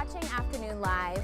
watching Afternoon Live,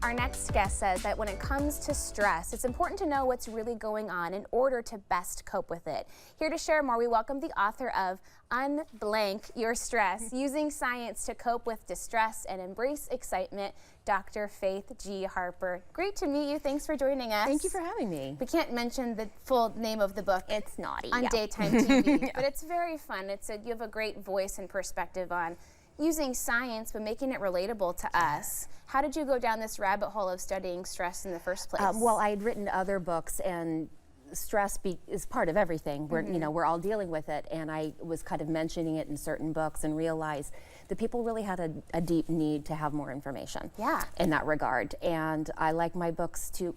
our next guest says that when it comes to stress, it's important to know what's really going on in order to best cope with it. Here to share more, we welcome the author of Unblank Your Stress, Using Science to Cope with Distress and Embrace Excitement, Dr. Faith G. Harper. Great to meet you. Thanks for joining us. Thank you for having me. We can't mention the full name of the book. It's naughty. On daytime TV, but it's very fun. You have a great voice and perspective on using science but making it relatable to us. How did you go down this rabbit hole of studying stress in the first place? Well, I had written other books, and stress is part of everything. We're all dealing with it, and I was kind of mentioning it in certain books and realized that people really had a deep need to have more information in that regard. And I like my books to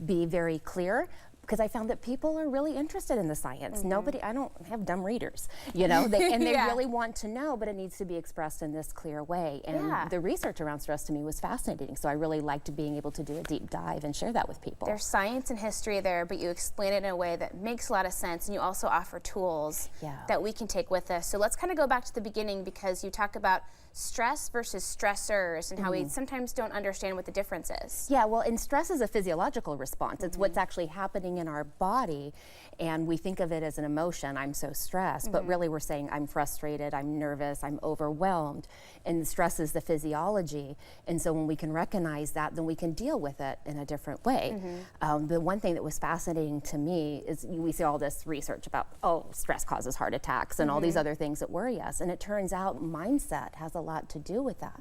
be very clear, because I found that people are really interested in the science. I don't have dumb readers, they really want to know, but it needs to be expressed in this clear way. And the research around stress to me was fascinating, so I really liked being able to do a deep dive and share that with people. There's science and history there, but you explain it in a way that makes a lot of sense, and you also offer tools that we can take with us. So let's kind of go back to the beginning, because you talk about stress versus stressors and how we sometimes don't understand what the difference is. Yeah, well, and stress is a physiological response. It's what's actually happening in our body, and we think of it as an emotion. I'm so stressed, but really we're saying I'm frustrated, I'm nervous, I'm overwhelmed, and stress is the physiology. And so when we can recognize that, then we can deal with it in a different way. The one thing that was fascinating to me is we see all this research about, stress causes heart attacks and all these other things that worry us, and it turns out mindset has a lot to do with that.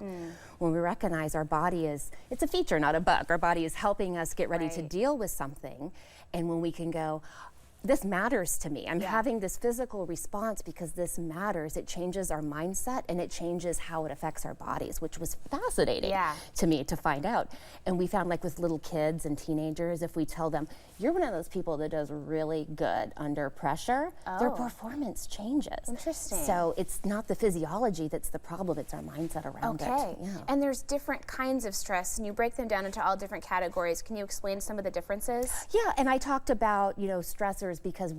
When we recognize our body it's a feature, not a bug. Our body is helping us get ready to deal with something, and when we can go, this matters to me. I'm having this physical response because this matters. It changes our mindset, and it changes how it affects our bodies, which was fascinating to me to find out. And we found, like with little kids and teenagers, if we tell them, you're one of those people that does really good under pressure, their performance changes. Interesting. So it's not the physiology that's the problem, it's our mindset around it. Okay. And there's different kinds of stress, and you break them down into all different categories. Can you explain some of the differences? Yeah, and I talked about, stressors, because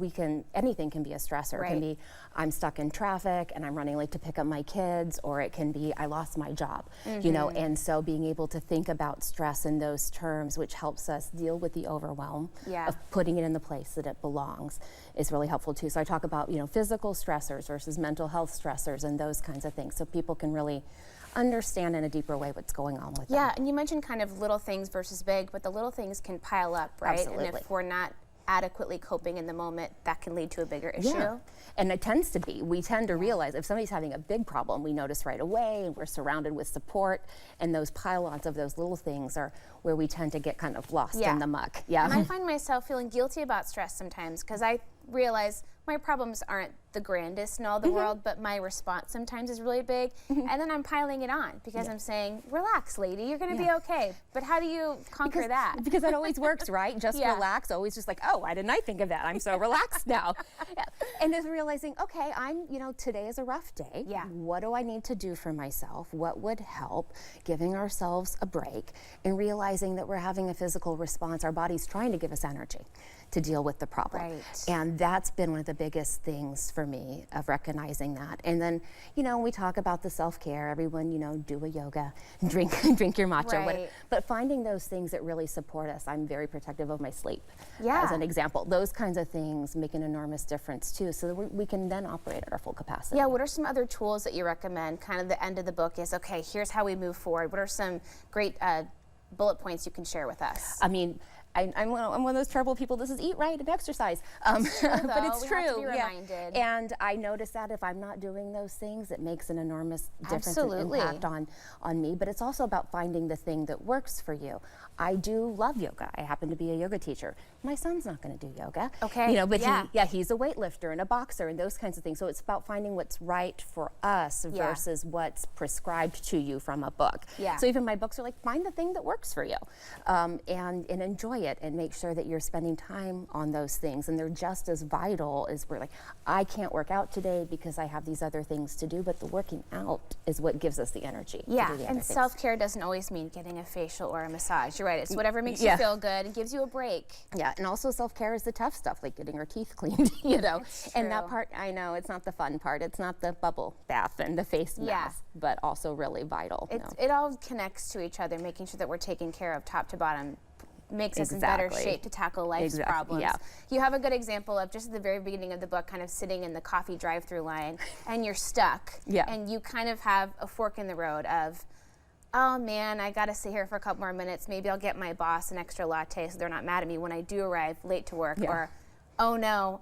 anything can be a stressor. It can be, I'm stuck in traffic and I'm running late to pick up my kids, or it can be, I lost my job, and so being able to think about stress in those terms, which helps us deal with the overwhelm of putting it in the place that it belongs, is really helpful too. So I talk about, physical stressors versus mental health stressors and those kinds of things, so people can really understand in a deeper way what's going on with them. Yeah, and you mentioned kind of little things versus big, but the little things can pile up, right? Absolutely. And if we're not adequately coping in the moment, that can lead to a bigger issue. Yeah. And it tends to be. We tend to realize if somebody's having a big problem, we notice right away, and we're surrounded with support, and those pile-ons of those little things are where we tend to get kind of lost in the muck. And I find myself feeling guilty about stress sometimes, because I realize my problems aren't the grandest in all the world, but my response sometimes is really big, and then I'm piling it on because I'm saying, relax, lady, you're going to be okay. But how do you conquer that? Because that always works, right? Just relax, always just like, why didn't I think of that? I'm so relaxed now. And just realizing, okay, today is a rough day. What do I need to do for myself? What would help? Giving ourselves a break and realizing that we're having a physical response. Our body's trying to give us energy to deal with the problem. And that's been one of the biggest things for me, of recognizing that. And then, we talk about the self-care, everyone, do a yoga, drink your matcha, but finding those things that really support us. I'm very protective of my sleep, as an example. Those kinds of things make an enormous difference too, so that we can then operate at our full capacity. Yeah, what are some other tools that you recommend? Kind of the end of the book is, okay, here's how we move forward. What are some great bullet points you can share with us? I mean, I'm one of those terrible people. This is eat right and exercise. It's true, but it's we true. Have to be reminded. And I notice that if I'm not doing those things, it makes an enormous difference and impact on me. But it's also about finding the thing that works for you. I do love yoga. I happen to be a yoga teacher. My son's not going to do yoga. Okay. But he's a weightlifter and a boxer and those kinds of things. So it's about finding what's right for us versus what's prescribed to you from a book. So even my books are like, find the thing that works for you, and enjoy it. diet and make sure that you're spending time on those things, and they're just as vital as we're like, I can't work out today because I have these other things to do, but the working out is what gives us the energy. Yeah, to do the and other things. self-care doesn't always mean getting a facial or a massage. You're right, it's whatever makes you feel good and gives you a break. Yeah, and also self-care is the tough stuff, like getting our teeth cleaned, you know. It's And that true. part, I know, it's not the fun part. It's not the bubble bath and the face mask, but also really vital. It all connects to each other, making sure that we're taken care of top to bottom makes us in better shape to tackle life's problems. Yeah. You have a good example of just at the very beginning of the book, kind of sitting in the coffee drive-through line and you're stuck. Yeah. And you kind of have a fork in the road of, oh man, I gotta sit here for a couple more minutes. Maybe I'll get my boss an extra latte so they're not mad at me when I do arrive late to work. Yeah. Or, oh no,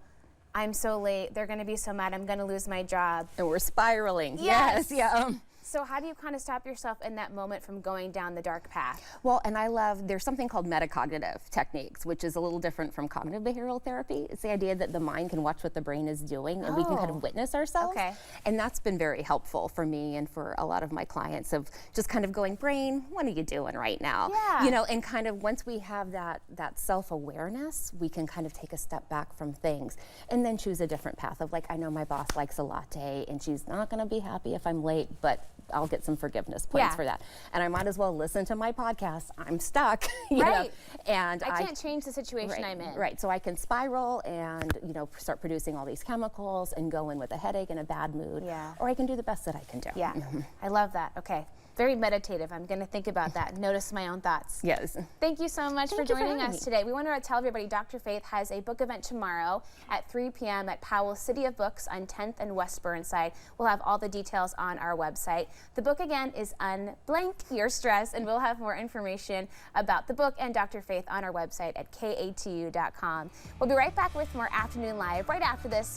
I'm so late. They're gonna be so mad. I'm gonna lose my job. And we're spiraling. Yes. Yeah. So how do you kind of stop yourself in that moment from going down the dark path? Well, and I love, there's something called metacognitive techniques, which is a little different from cognitive behavioral therapy. It's the idea that the mind can watch what the brain is doing and we can kind of witness ourselves. Okay. And that's been very helpful for me and for a lot of my clients of just kind of going, brain, what are you doing right now? Yeah. You know, and kind of once we have that self-awareness, we can kind of take a step back from things and then choose a different path of like, I know my boss likes a latte and she's not gonna be happy if I'm late, but I'll get some forgiveness points for that. And I might as well listen to my podcast. I'm stuck, you know, and I can't change the situation I'm in. Right, so I can spiral and, you know, start producing all these chemicals and go in with a headache and a bad mood. Yeah. Or I can do the best that I can do. Yeah, I love that. Okay, very meditative. I'm going to think about that. Notice my own thoughts. Yes. Thank you so much for Thank you for joining having us me. today. We want to tell everybody Dr. Faith has a book event tomorrow at 3 p.m. at Powell City of Books on 10th and West Burnside. We'll have all the details on our website. The book again is Unblank Your Stress, and we'll have more information about the book and Dr. Faith on our website at katu.com. We'll be right back with more Afternoon Live right after this.